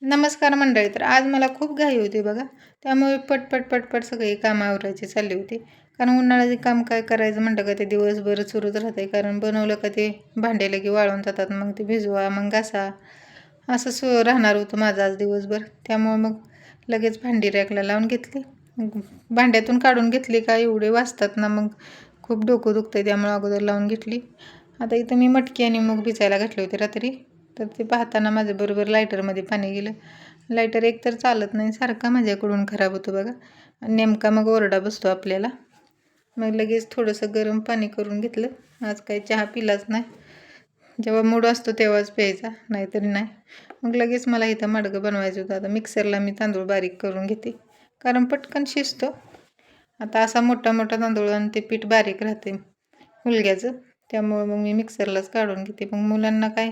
नमस्कार मंडळी. तर आज मला खूप घाई होती बघा. त्यामुळे पटपट सगळी कामं आवरायची चालली होती. कारण उन्हाळ्याचे काम काय करायचं म्हटलं का ते दिवसभर सुरूच राहते. कारण बनवलं का ते भांडे लगे वाळून जातात. मग ते भिजवा, मग घासा, असं राहणार होतं माझं आज दिवसभर. त्यामुळं मग लगेच भांडी रॅकला लावून घेतली. मग भांड्यातून काढून घेतली का एवढे वाजतात ना, मग खूप डोकं दुखतं. त्यामुळं अगोदर लावून घेतली. आता इथं मी मटकी आणि मूग भिजायला घातले होते रात्री. तर ते पाहताना माझं बरोबर लायटरमध्ये पाणी गेलं. लायटर एक तर चालत नाही, सारखा माझ्याकडून खराब होतो बघा. आणि नेमका मग ओरडा बसतो आपल्याला. मग लगेच थोडंसं गरम पाणी करून घेतलं. आज काही चहा पिलाच नाही. जेव्हा मूड असतो तेव्हाच प्यायचा, नाहीतरी नाही. मग लगेच मला इथं मडगं बनवायचं होतं. आता मिक्सरला मी तांदूळ बारीक करून घेते, कारण पटकन शिजतो. आता असा मोठा तांदूळ आणि ते पीठ बारीक राहते हुलग्याचं. त्यामुळं मग मी मिक्सरलाच काढून घेते. मग मुलांना काय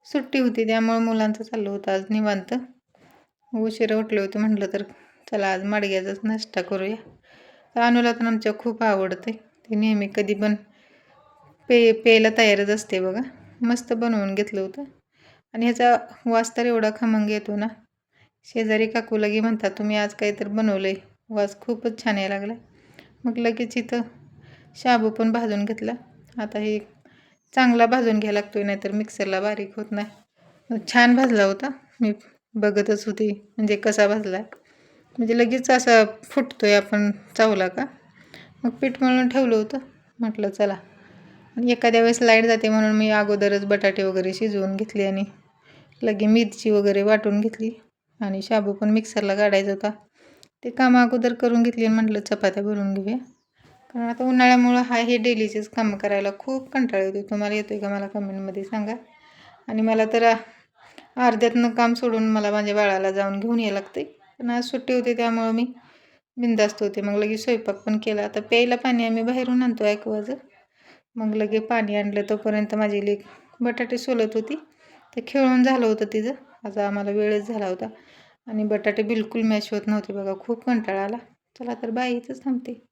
सुट्टी होती, त्यामुळं मुलांचं चाललं होतं आज निवांत. उशिरा उठले होते, म्हटलं तर चला आज मडग्याचाच नाश्ता करूया. तर अनुला तर आमच्या खूप आवडते. ते नेहमी कधी पण प्यायला तयारच असते बघा. मस्त बनवून घेतलं होतं. आणि ह्याचा वास तर एवढा खमंग येतो ना. शेजारी काकू लगे म्हणतात तुम्ही आज काहीतरी बनवलं आहे, वास खूपच छान यायला लागला. मग लगेच इथं शाबू पण भाजून घेतला. आता हे चांगला भाजून घ्यायला लागतो, नाहीतर मिक्सरला बारीक होत नाही. छान भाजला होता. मी बघतच होती म्हणजे कसा भाजला, म्हणजे लगेच असा फुटतोय आपण चावला का. मग पीठ मळून ठेवलं होतं. म्हटलं चला, एखाद्या वेळेस लाईट जाते म्हणून मी अगोदरच बटाटे वगैरे शिजवून घेतले आणि लगे मिरची वगैरे वाटून घेतली. आणि शाबू पण मिक्सरला काढायचा होता, ते काम अगोदर करून घेतली. आणि म्हटलं चपात्या भरून घेऊया, कारण आता उन्हाळ्यामुळं हे डेलीचेच कामं करायला खूप कंटाळा येतो. तुम्हाला येतोय का मला कमेंटमध्ये सांगा. आणि मला तर अर्ध्यातनं काम सोडून मला माझ्या बाळाला जाऊन घेऊन यायला लागते. पण आज सुट्टी होती त्यामुळं मी बिनधास्त होते. मग लगेच स्वयंपाक पण केला. आता प्यायला पाणी आम्ही बाहेरून आणतो ॲक्वाचं. मग लगे पाणी आणलं, तोपर्यंत माझी लेक बटाटे सोलत होती. ते खेळून झालं होतं तिचं. आता आम्हाला वेळच झाला होता आणि बटाटे बिलकुल मॅच होत नव्हते बघा. खूप कंटाळा आला. चला तर बाई इथंच थांबते.